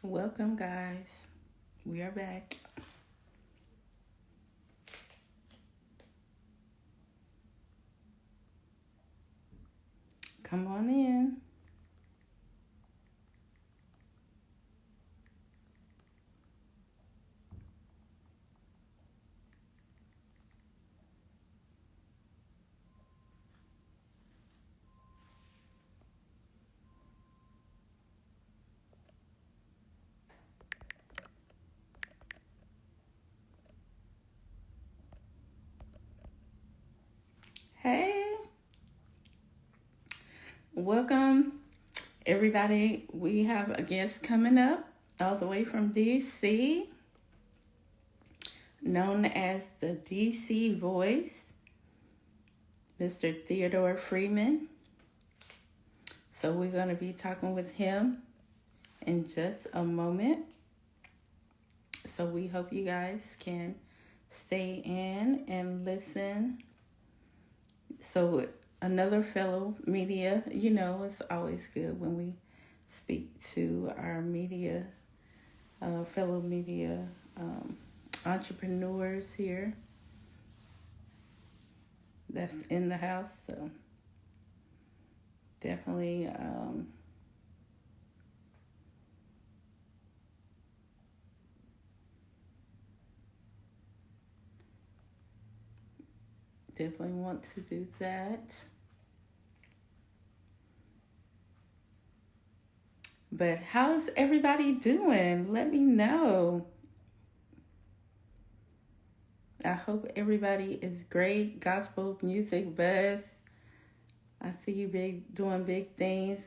Welcome, guys. We are back. Come on in. Hey, welcome, everybody. We have a guest coming up all the way from DC, known as the DC Voice, Mr. Theodore Freeman. So, we're going to be talking with him in just a moment. So, we hope you guys can stay in and listen. So another fellow media, it's always good when we speak to our media, fellow media entrepreneurs here that's in the house. So definitely want to do that. But how's everybody doing? Let me know. I hope everybody is great. Gospel music buzz. I see you doing big things.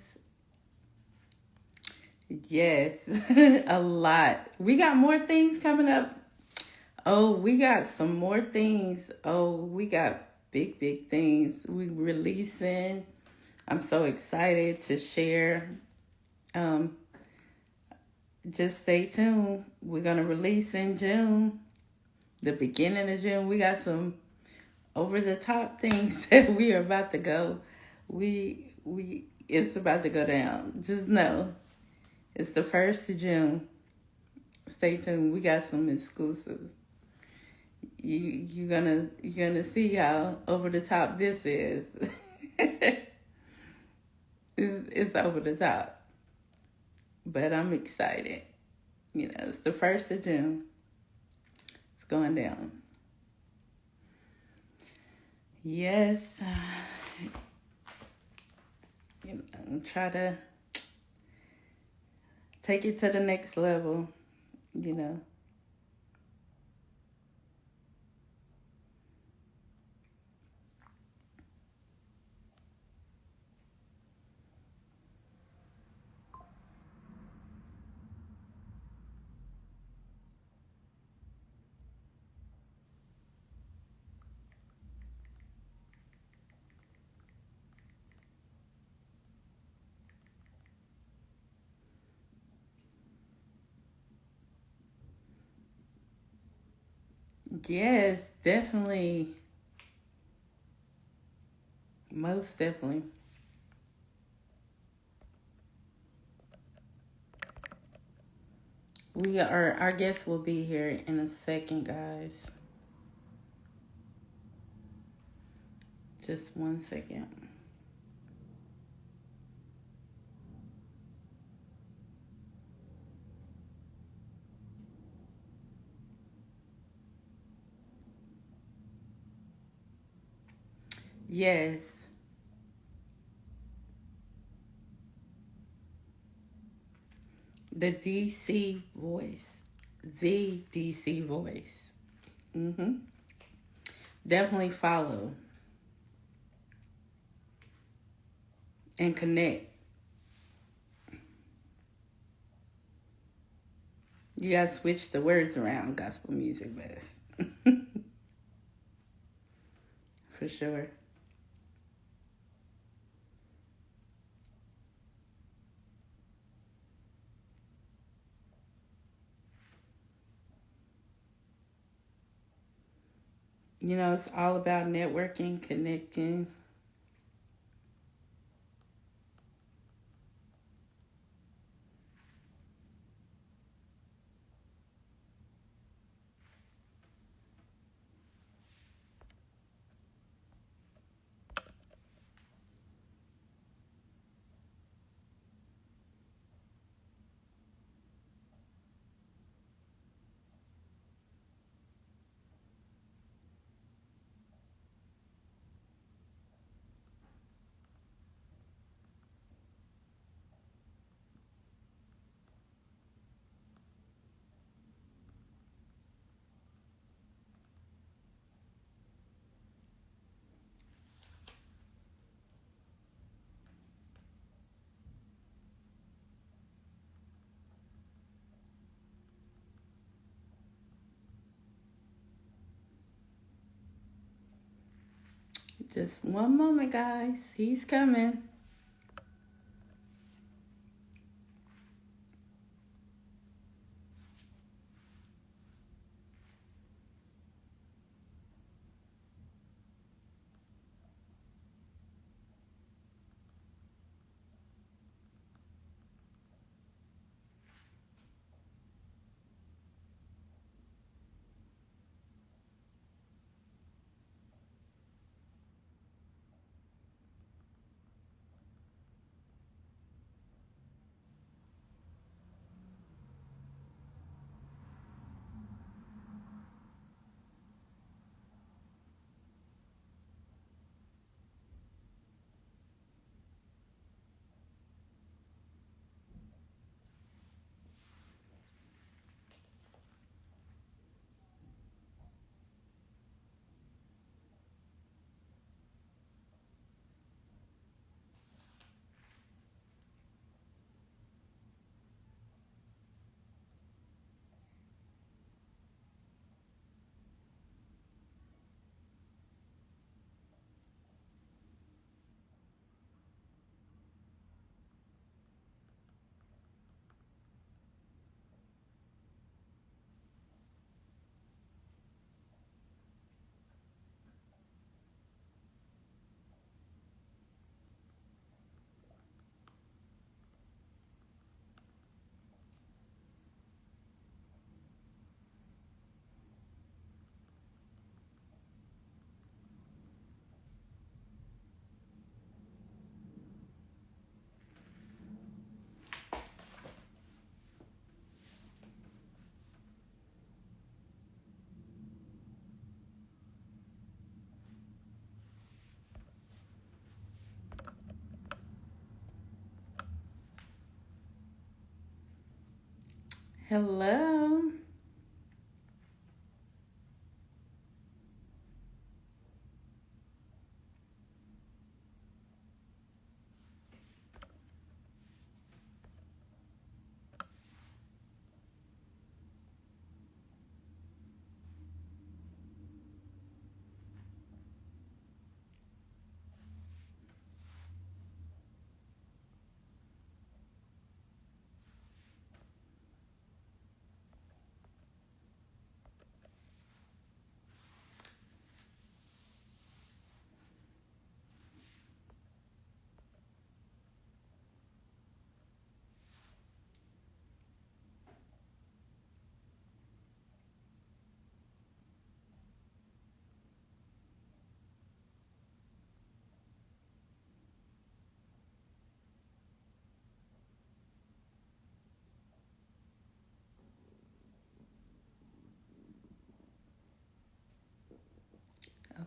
Yes, a lot. We got more things coming up. Oh, we got some more things. Oh, we got big things we releasing. I'm so excited to share. Just stay tuned. We're going to release in June, the beginning of June. We got some over the top things that we are about to go. It's about to go down. Just know it's the 1st of June. Stay tuned. We got some exclusives. You're gonna see how over the top this is. It's over the top. But I'm excited. It's the 1st of June. It's going down. Yes. Try to take it to the next level, Yes, definitely. Most definitely. Our guest will be here in a second, guys. Just 1 second. Yes. The DC voice. The DC voice. Definitely follow and connect. You gotta switch the words around, gospel music, but for sure. It's all about networking, connecting. Just one moment, guys. He's coming. Hello.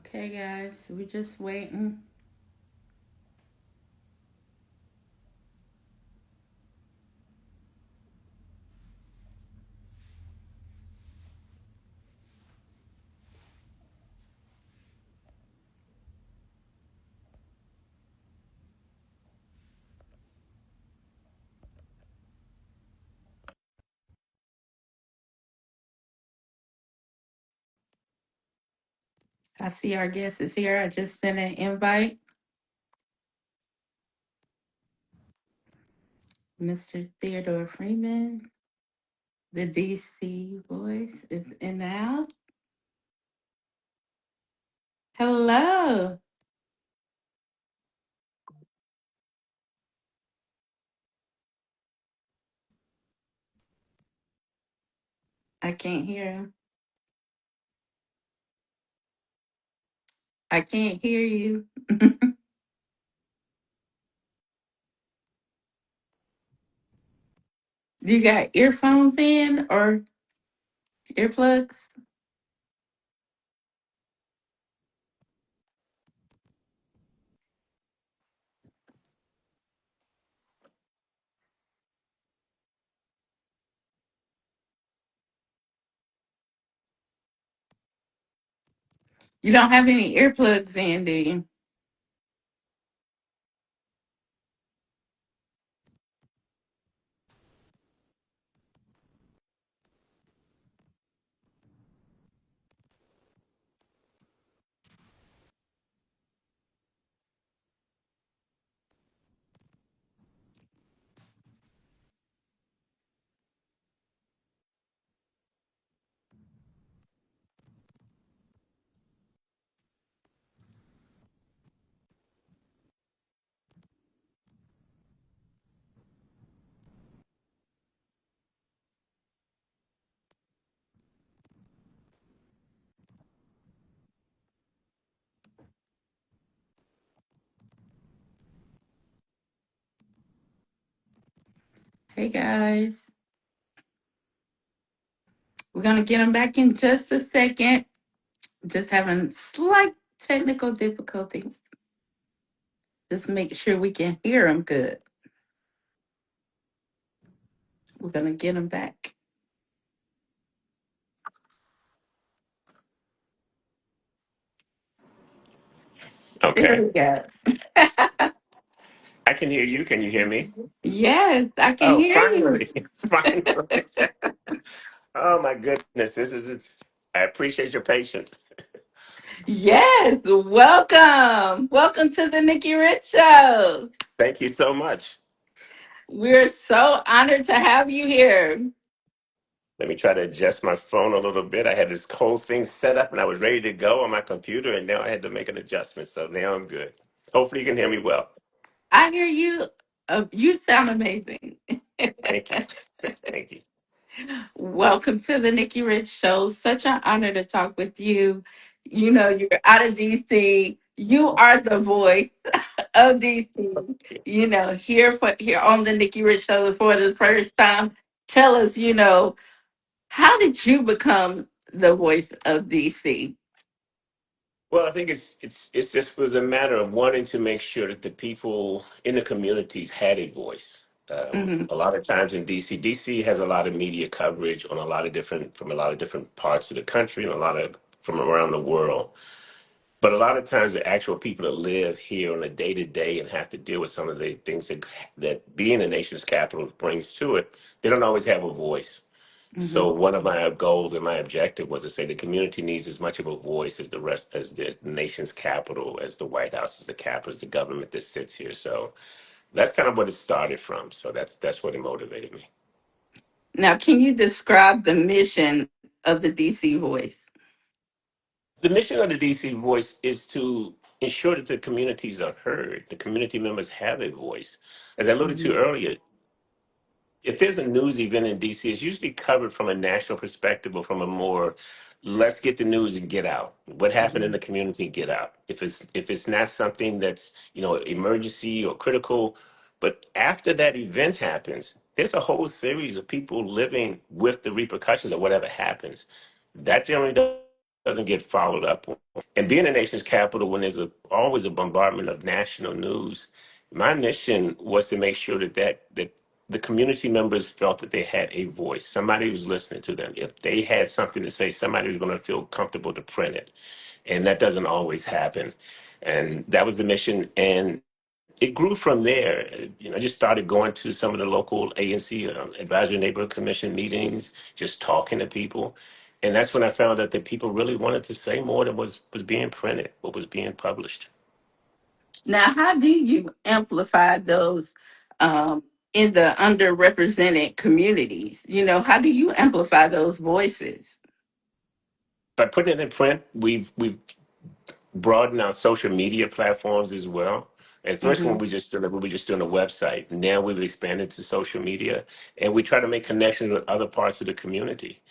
Okay, guys, we're just waiting. I see our guest is here. I just sent an invite. Mr. Theodore Freeman, the DC voice, is in the house. Hello. I can't hear him. I can't hear you. You got earphones in or earplugs? You don't have any earplugs in, do you? Hey guys, we're gonna get them back in just a second. Just having slight technical difficulty. Just make sure we can hear them good. We're gonna get them back. There Okay. we go. I can hear you. Can you hear me? Yes, I can Oh, hear you. finally. Finally. Oh, my goodness. I appreciate your patience. Yes, welcome. Welcome to the Nikki Rich Show. Thank you so much. We're so honored to have you here. Let me try to adjust my phone a little bit. I had this whole thing set up and I was ready to go on my computer, and now I had to make an adjustment. So now I'm good. Hopefully, you can hear me well. I hear you. You sound amazing. Thank you. Thank you. Welcome to the Nikki Rich Show. Such an honor to talk with you. You know, you're out of DC. You are the voice of DC. Here on the Nikki Rich Show for the first time. Tell us, how did you become the voice of DC? Well, I think it's just was a matter of wanting to make sure that the people in the communities had a voice. Hmm. A lot of times in DC has a lot of media coverage on a lot of different from a lot of different parts of the country and a lot of from around the world. But a lot of times, the actual people that live here on a day to day and have to deal with some of the things that being a nation's capital brings to it, they don't always have a voice. Hmm. So one of my goals and my objective was to say the community needs as much of a voice as the rest, as the nation's capital, as the White House, as the capital, as the government that sits here. So that's kind of what it started from. So that's what it motivated me. Now, can you describe the mission of the DC Voice? The mission of the DC Voice is to ensure that the communities are heard, the community members have a voice. As I alluded to Hmm. earlier, if there's a news event in DC, it's usually covered from a national perspective or from a more let's get the news and get out. What happened in the community, get out. If it's not something that's emergency or critical, but after that event happens, there's a whole series of people living with the repercussions of whatever happens. That generally doesn't get followed up on. And being a nation's capital, when always a bombardment of national news, my mission was to make sure that the community members felt that they had a voice. Somebody was listening to them. If they had something to say, somebody was going to feel comfortable to print it. And that doesn't always happen. And that was the mission. And it grew from there. I just started going to some of the local ANC advisory neighborhood commission meetings, just talking to people. And that's when I found out that people really wanted to say more than was being printed, what was being published. Now, how do you amplify those um, in the underrepresented communities? How do you amplify those voices? By putting it in print, we've broaden our social media platforms as well. At first, when Hmm. we were just doing a website. Now we've expanded to social media, and we try to make connections with other parts of the community.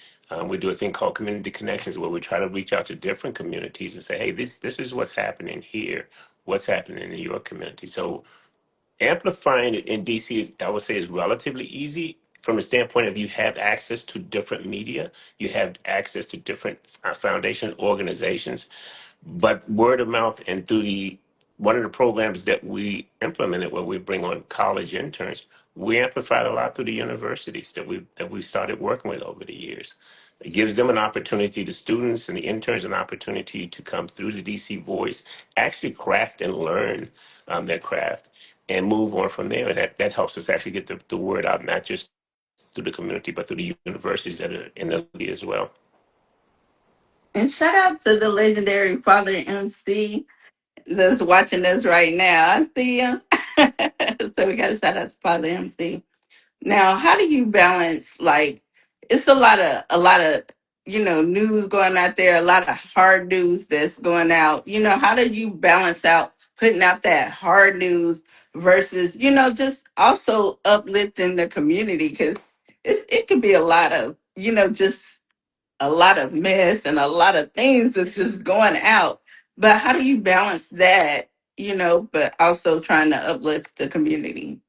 We do a thing called community connections, where we try to reach out to different communities and say, "Hey, this is what's happening here. What's happening in your community?" So amplifying it in DC, I would say, is relatively easy from the standpoint of you have access to different media, you have access to different foundation organizations, but word of mouth and through the one of the programs that we implemented where we bring on college interns, we amplified a lot through the universities that we started working with over the years. It gives them an opportunity, the students and the interns, an opportunity to come through the DC Voice, actually craft and learn their craft and move on from there. And that helps us actually get the word out, not just through the community, but through the universities that are in the league as well. And shout out to the legendary Father MC that's watching us right now. I see him. So we got to shout out to Father MC. Now, how do you balance like it's a lot of news going out there, a lot of hard news that's going out. How do you balance out putting out that hard news versus just also uplifting the community because it could be a lot of just a lot of mess and a lot of things that's just going out. But how do you balance that, but also trying to uplift the community?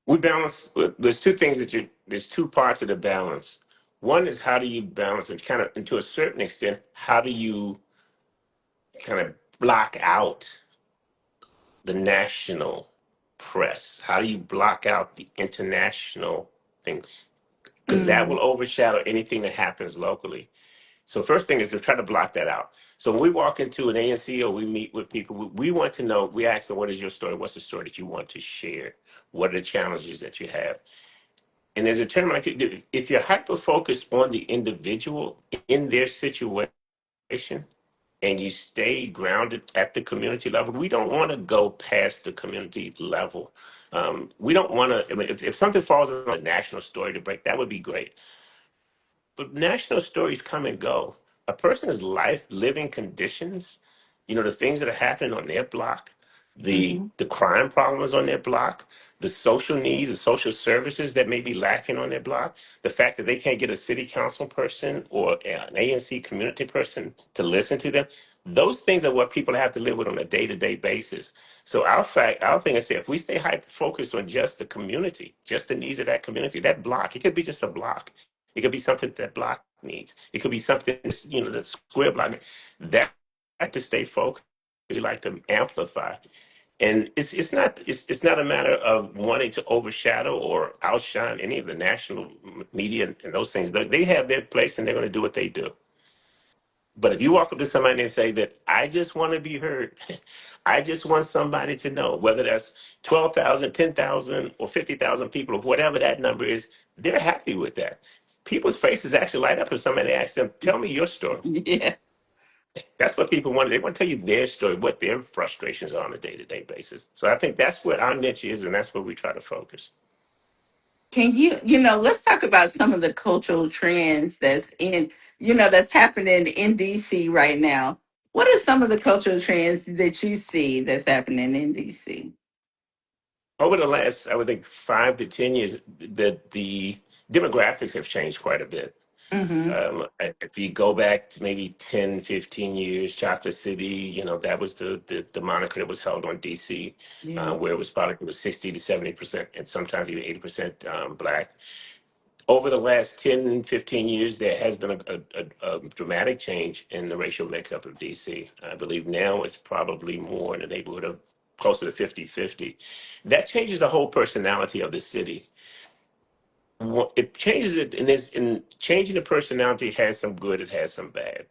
We balance. There's two things that you. There's two parts of the balance. One is how do you balance it, kind of, and to a certain extent, how do you kind of block out the national press? How do you block out the international thing? Because that Mm, will overshadow anything that happens locally. So first thing is to try to block that out. So when we walk into an ANC or we meet with people, we want to know, we ask them, what is your story? What's the story that you want to share? What are the challenges that you have? And there's a term like, if you're hyper focused on the individual in their situation and you stay grounded at the community level, we don't want to go past the community level. We don't want to, I mean, if something falls on a national story to break, that would be great. But national stories come and go. A person's life, living conditions, the things that are happening on their block, the mm-hmm. the crime problems on their block, the social needs, the social services that may be lacking on their block, the fact that they can't get a city council person or an ANC community person to listen to them. Those things are what people have to live with on a day-to-day basis. So our thing is, if we stay hyper focused on just the community, just the needs of that community, that block, it could be just a block. It could be something that block needs. It could be something, that square block. That to stay focused. We like to amplify. And it's not a matter of wanting to overshadow or outshine any of the national media and those things. They have their place and they're going to do what they do. But if you walk up to somebody and say that I just want to be heard, I just want somebody to know, whether that's 12,000, 10,000, or 50,000 people, or whatever that number is, they're happy with that. People's faces actually light up if somebody asks them, tell me your story. Yeah. That's what people want. They want to tell you their story, what their frustrations are on a day-to-day basis. So I think that's what our niche is, and that's where we try to focus. Can let's talk about some of the cultural trends that's happening in DC right now. What are some of the cultural trends that you see that's happening in DC? Over the last, I would think, 5 to 10 years, the demographics have changed quite a bit. Mm-hmm. If you go back to maybe 10, 15 years, Chocolate City, that was the moniker that was held on DC, Yeah. where it was 60 to 70%, and sometimes even 80% Black. Over the last 10 and 15 years, there has been a dramatic change in the racial makeup of DC. I believe now it's probably more in the neighborhood of closer to 50-50. That changes the whole personality of the city. It changes it, and changing the personality has some good, it has some bad.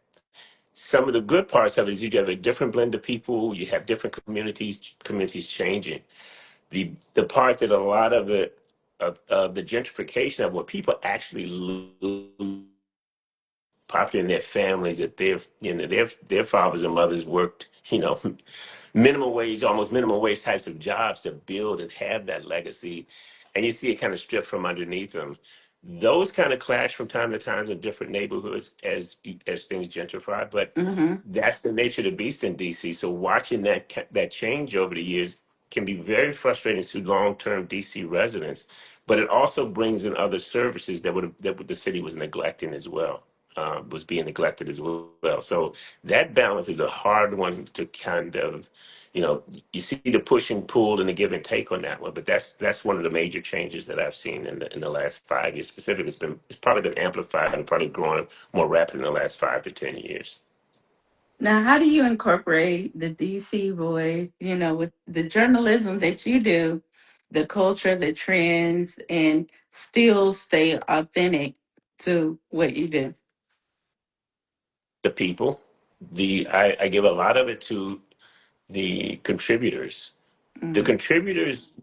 Some of the good parts of it is you have a different blend of people, you have different communities changing. The part that a lot of it, of the gentrification of what people actually lose property in their families, that their fathers and mothers worked, minimum wage, almost minimum wage types of jobs to build and have that legacy, and you see it kind of stripped from underneath them. Those kind of clash from time to time in different neighborhoods as things gentrify, but Mm-hmm. that's the nature of the beast in DC. So watching that change over the years can be very frustrating to long-term DC residents, but it also brings in other services that the city was neglecting as well, was being neglected as well. So that balance is a hard one to kind of, you see the push and pull and the give and take on that one. But that's one of the major changes that I've seen in the last 5 years specifically. It's probably been amplified and probably growing more rapidly in the last 5 to 10 years. Now, how do you incorporate the DC voice, with the journalism that you do, the culture, the trends, and still stay authentic to what you do? The people, I give a lot of it to the contributors. The Mm, contributors,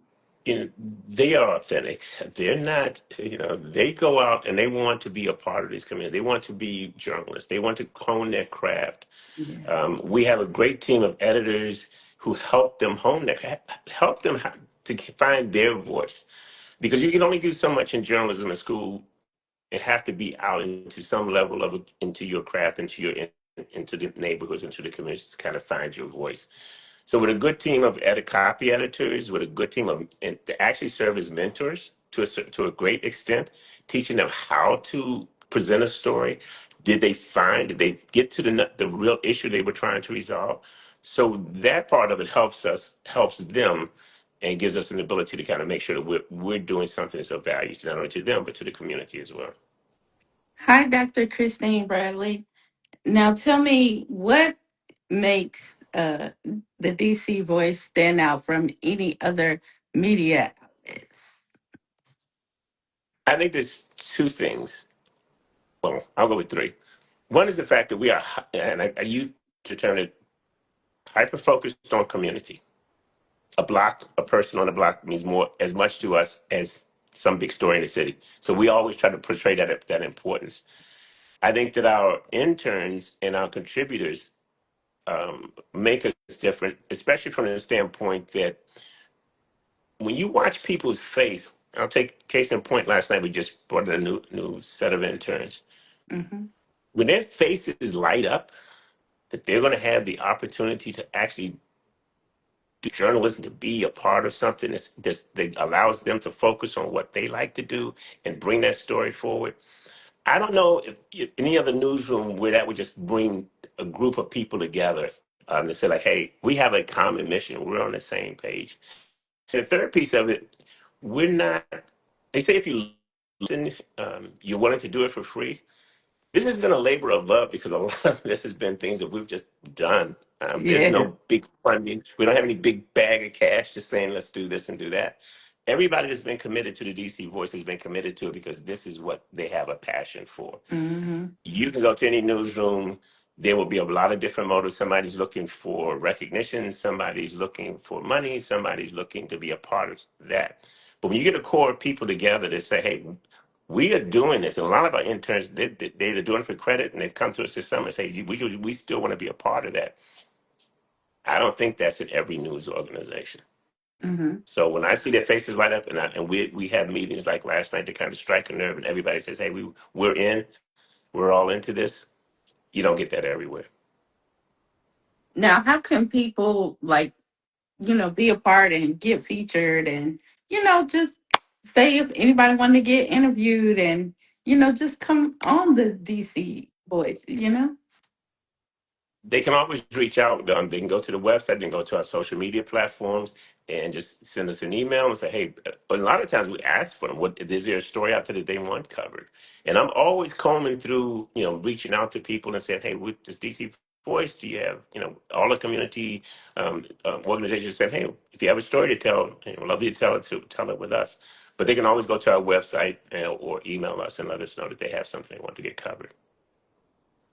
they are authentic. They're not, they go out and they want to be a part of this community. They want to be journalists. They want to hone their craft. yeah. We have a great team of editors who help them hone their, help them to find their voice. Because you can only do so much in journalism in school and have to be out into some level of into your craft, into the neighborhoods, into the communities to kind of find your voice. So with a good team of copy editors, with a good team of, and they actually serve as mentors to a great extent, teaching them how to present a story. Did they get to the real issue they were trying to resolve? So that part of it helps them and gives us an ability to kind of make sure that we're doing something that's of value not only to them but to the community as well. Hi, Dr. Christine Bradley. Now tell me what makes the DC Voice stand out from any other media outlets? I think there's two things. Well, I'll go with three. One is the fact that we are, and I use the term, hyper focused on community. A block, a person on the block means more as much to us as some big story in the city. So we always try to portray that importance. I think that our interns and our contributors make us different, especially from the standpoint that when you watch people's face, I'll take case in point. Last night we just brought in a new set of interns. Mm-hmm. When their faces light up, that they're going to have the opportunity to actually do journalism, to be a part of something that allows them to focus on what they like to do and bring that story forward. I don't know if any other newsroom where that would just bring a group of people together to say like, hey, we have a common mission. We're on the same page. And the third piece of it, we're not. They say if you listen, you're willing to do it for free. This has been a labor of love because a lot of this has been things that we've just done. There's Yeah. no big funding. We don't have any big bag of cash just saying, let's do this and do that. Everybody that's been committed to the DC Voice has been committed to it because this is what they have a passion for. Mm-hmm. You can go to any newsroom. There will be a lot of different motives. Somebody's looking for recognition. Somebody's looking for money. Somebody's looking to be a part of that. But when you get a core of people together that say, hey, we are doing this. And a lot of our interns, they're doing it for credit, and they've come to us this summer and say, we still want to be a part of that. I don't think that's in every news organization. Mm-hmm. So when I see their faces light up, and we have meetings like last night to kind of strike a nerve, and everybody says, hey, we're in, we're all into this. You don't get that everywhere. Now, how can people be a part and get featured and just say if anybody wanted to get interviewed and just come on the DC Voice? They can always reach out. They can go to the website, they can go to our social media platforms and just send us an email and say, hey, a lot of times we ask for them, what is there a story out there that they want covered? And I'm always combing through, reaching out to people and saying, hey, with this DC Voice, do you have, all the community organizations saying, hey, if you have a story to tell, love you to tell it with us. But they can always go to our website or email us and let us know that they have something they want to get covered.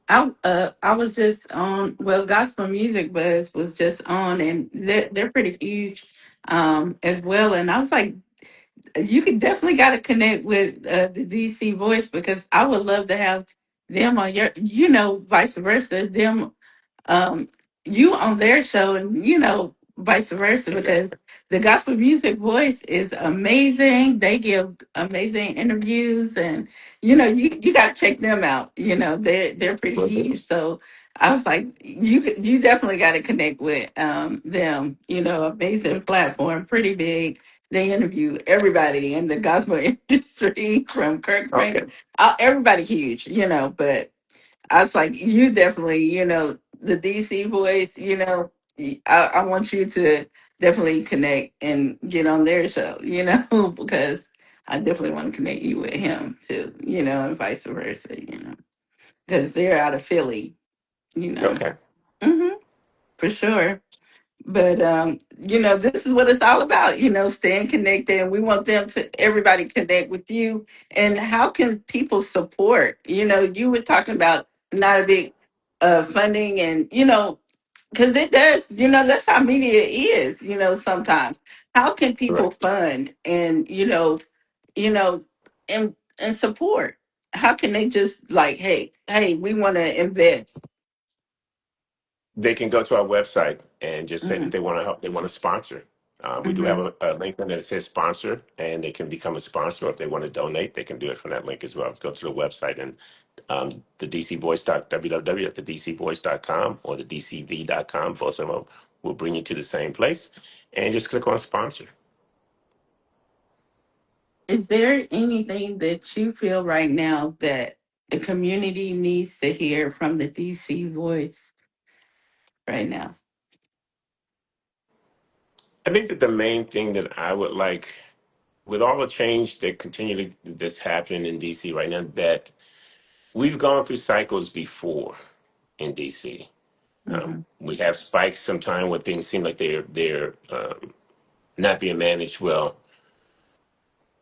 I was just on, well, Gospel Music Buzz was just on, and they're pretty huge as well. And I was like, you could definitely got to connect with the DC Voice, because I would love to have them on your, vice versa, them um, you on their show, and vice versa, Okay. because the Gospel Music Voice is amazing. They give amazing interviews, and you got to check them out. They're pretty huge. So I was like, you definitely got to connect with them. Amazing platform, pretty big. They interview everybody in the gospel industry, from Kirk Frank, Okay. everybody huge. But I was like, you definitely, the DC Voice, I want you to definitely connect and get on their show, because I definitely want to connect you with him too, and vice versa, because they're out of Philly, you know. Okay. hmm for sure. But this is what it's all about, staying connected. And we want them to everybody connect with you. And how can people support? You were talking about not a big funding, and because it does, that's how media is, sometimes. How can people Right. fund and you know, and support? How can they just like, hey, we want to invest? They can go to our website and just say that hmm they want to help, they want to sponsor. We do have hmm a link in there that says sponsor, and they can become a sponsor. If they want to donate, they can do it from that link as well. Let's go to the website and the DC Voice www.thedcvoice.com or the DCV.com. Both of them will bring you to the same place, and just click on sponsor. Is there anything that you feel right now that the community needs to hear from the DC Voice right now? I think that the main thing that I would like, with all the change that continually that's happening in DC right now, that we've gone through cycles before in DC. Mm-hmm. We have spikes sometime where things seem like they're not being managed well.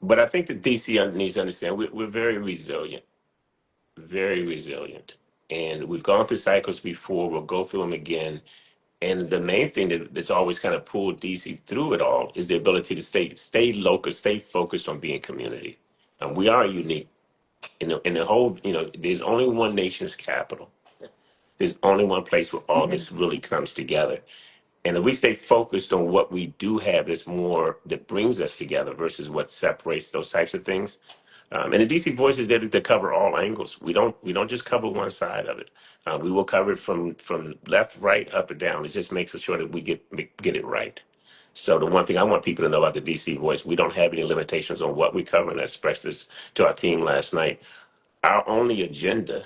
But I think that DC needs to understand we're very resilient, very resilient. And we've gone through cycles before. We'll go through them again. And the main thing that's always kind of pulled DC through it all is the ability to stay local, stay focused on being community. And we are unique in the whole. There's only one nation's capital. There's only one place where all Yeah. this really comes together. And if we stay focused on what we do have, that's more that brings us together versus what separates those types of things. And the DC Voice is there to cover all angles. We don't just cover one side of it. We will cover it from left, right, up, and down. It just makes sure that we get it right. So the one thing I want people to know about the DC Voice, we don't have any limitations on what we cover, and I expressed this to our team last night. Our only agenda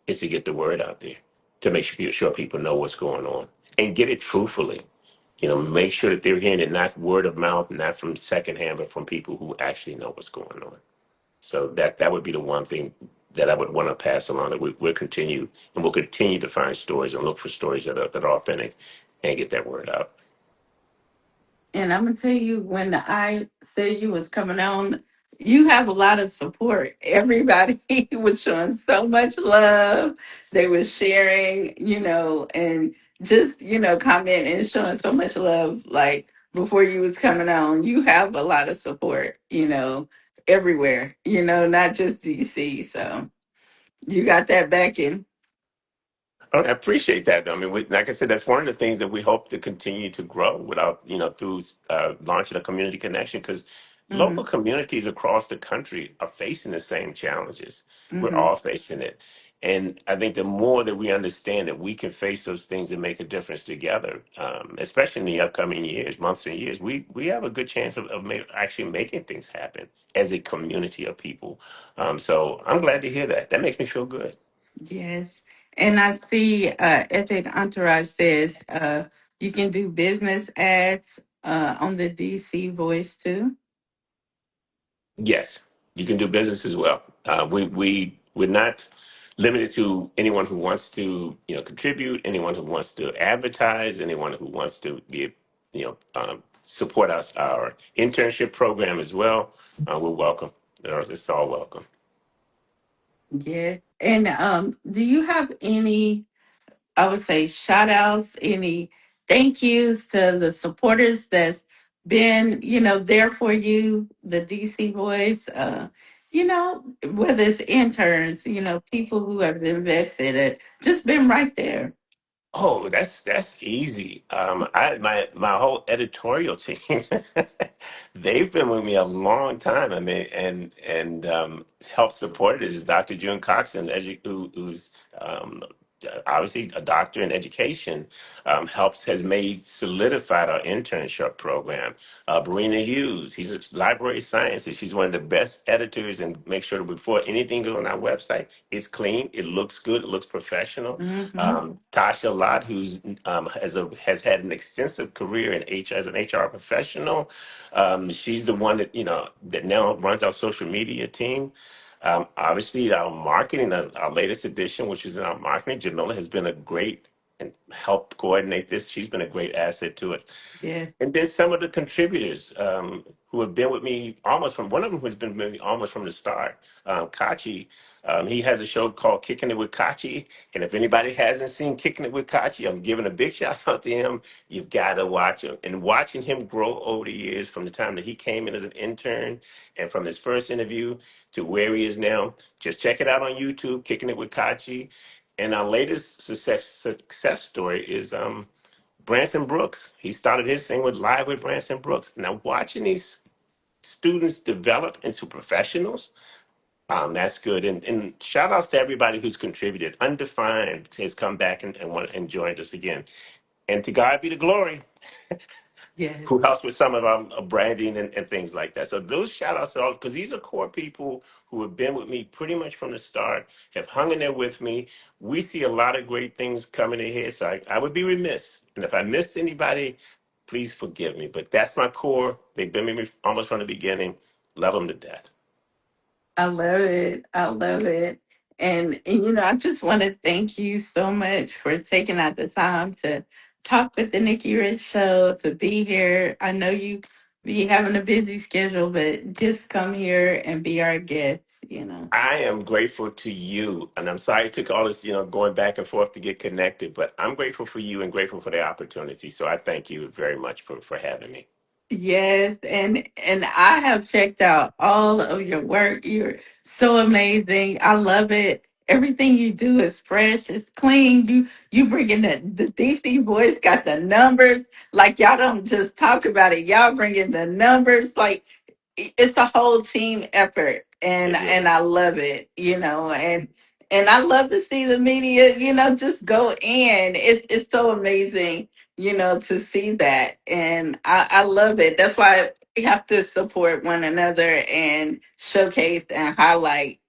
is to get the word out there, to make sure people know what's going on and get it truthfully. Make sure that they're hearing it not word of mouth, not from secondhand, but from people who actually know what's going on. So that would be the one thing that I would want to pass along. That we'll continue to find stories and look for stories that are authentic, and get that word out. And I'm gonna tell you, when I said you was coming on, you have a lot of support. Everybody was showing so much love. They were sharing, and just commenting and showing so much love. Like before you was coming on, you have a lot of support. Everywhere. Not just DC. So you got that backing. I appreciate that. I mean, like I said, that's one of the things that we hope to continue to grow without, through launching a community connection, because local Hmm. communities across the country are facing the same challenges. We're Hmm. all facing it. And I think the more that we understand that we can face those things and make a difference together, especially in the upcoming years, months and years, we have a good chance of actually making things happen as a community of people. So I'm glad to hear that. That makes me feel good. Yes. And I see Epic Entourage says you can do business ads on the DC Voice too. Yes, you can do business as well. We're not limited to anyone who wants to contribute, anyone who wants to advertise, anyone who wants to be support our internship program as well. We're welcome. It's all welcome. Yeah. And do you have any, I would say, shout outs, any thank yous to the supporters that's been, there for you, the DC Voice, whether it's interns, people who have invested it, just been right there. Oh, that's easy. My whole editorial team, they've been with me a long time. I mean, and help support it is Dr. June Coxon, who's obviously a doctor in education, has made solidified our internship program. Marina Hughes, he's a library scientist. She's one of the best editors, and make sure that before anything goes on our website, it's clean, it looks good, it looks professional. Hmm. Tasha Lott, who's has had an extensive career in HR as an HR professional. She's the one that now runs our social media team. Obviously, our marketing, our latest edition, which is in our marketing, Jamila has been a great and helped coordinate this. She's been a great asset to us. Yeah. And then some of the contributors who have been with me almost from one of them has been with me almost from the start. Kachi, he has a show called Kicking It with Kachi. And if anybody hasn't seen Kicking It with Kachi, I'm giving a big shout out to him. You've got to watch him. And watching him grow over the years from the time that he came in as an intern and from his first interview to where he is now, just check it out on YouTube, Kicking It with Kachi. And our latest success story is Branson Brooks. He started his thing with Live with Branson Brooks. Now, watching these students develop into professionals, that's good. And shout outs to everybody who's contributed. Undefined has come back and joined us again. And to God be the glory, Yes. who helps with some of our branding and things like that. So those shout outs are all because these are core people who have been with me pretty much from the start, have hung in there with me. We see a lot of great things coming ahead. So I would be remiss. And if I missed anybody, Please forgive me. But that's my core. They've been with me almost from the beginning. Love them to death. I love it. I love it. And I just want to thank you so much for taking out the time to talk with the Nikki Rich Show, to be here. I know you be having a busy schedule, but just come here and be our guest. I am grateful to you, and I'm sorry it took all this, going back and forth to get connected, but I'm grateful for you and grateful for the opportunity. So I thank you very much for having me. Yes, and I have checked out all of your work. You're so amazing. I love it. Everything you do is fresh, it's clean. You bring in the DC voice, got the numbers. Like y'all don't just talk about it. Y'all bring in the numbers. Like it's a whole team effort, and It and really I love it. And I love to see the media just go in. It's so amazing to see that. And I love it. That's why we have to support one another and showcase and highlight.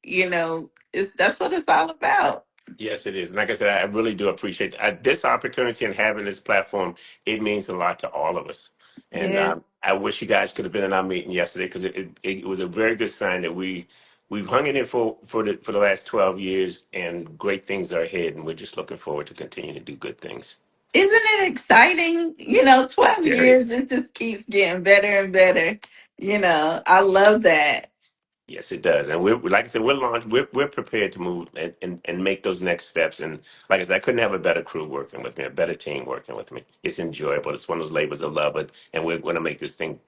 That's what it's all about. Yes, it is. And like I said, I really do appreciate this opportunity and having this platform. It means a lot to all of us. And Yes. I wish you guys could have been in our meeting yesterday because it was a very good sign that we've hung in there for the last 12 years, and great things are ahead. And we're just looking forward to continuing to do good things. Isn't it exciting? 12 Very. years, it just keeps getting better and better. I love that. Yes, it does. And we're like I said, we're prepared to move and make those next steps. And like I said, I couldn't have a better crew working with me, a better team working with me. It's enjoyable. It's one of those labors of love, and we're going to make this thing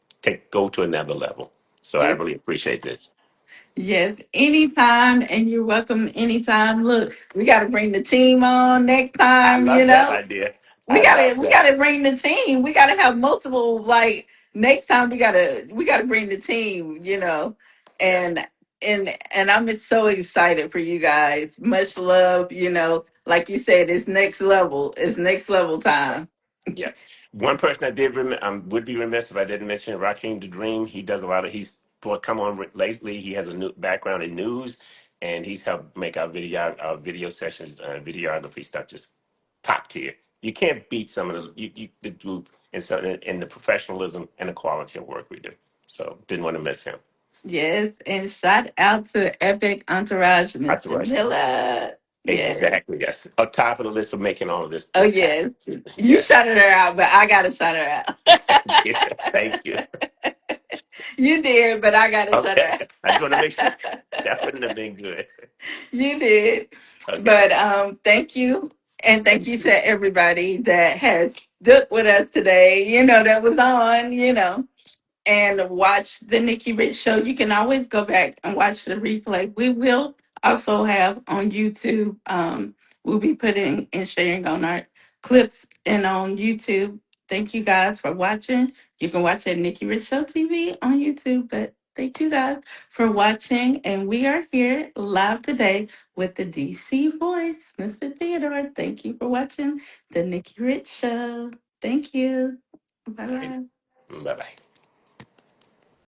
go to another level. So I Yes. really appreciate this. Yes, anytime, and you're welcome anytime. Look, we got to bring the team on next I time. love that idea. We I gotta love we that. gotta bring the team. We gotta have multiple. Like next time, we gotta bring the team. Yes. And I'm just so excited for you guys. Much love. Like you said, it's next level. It's next level time. Yeah. One person I did would be remiss if I didn't mention Raheem the Dream. He does a lot of come on lately. He has a new background in news, and he's helped make our video sessions, videography stuff just top tier. You can't beat some of the group and so in the professionalism and the quality of work we do. So didn't want to miss him. Yes, and shout out to Epic Entourage, That's Mr. right. Miller. Yes. Exactly. Yes. On top of the list of making all of this Oh this yes, happen. you Yes. shouted her out, but I gotta shout her Thank you. Thank you. out. You did, but I gotta shut Okay. her I just want to make sure out. that wouldn't have been good. You did, Okay. but thank you, and thank Thank you you. to everybody that has stood with us today. That was on. And watch the Nikki Rich Show. You can always go back and watch the replay. We will also have on YouTube. We'll be putting and sharing on our clips and on YouTube. Thank you guys for watching. You can watch at Nikki Rich Show TV on YouTube. But thank you guys for watching. And we are here live today with the DC voice, Mr. Theodore. Thank you for watching the Nikki Rich Show. Thank you. Bye All right. bye. Bye bye.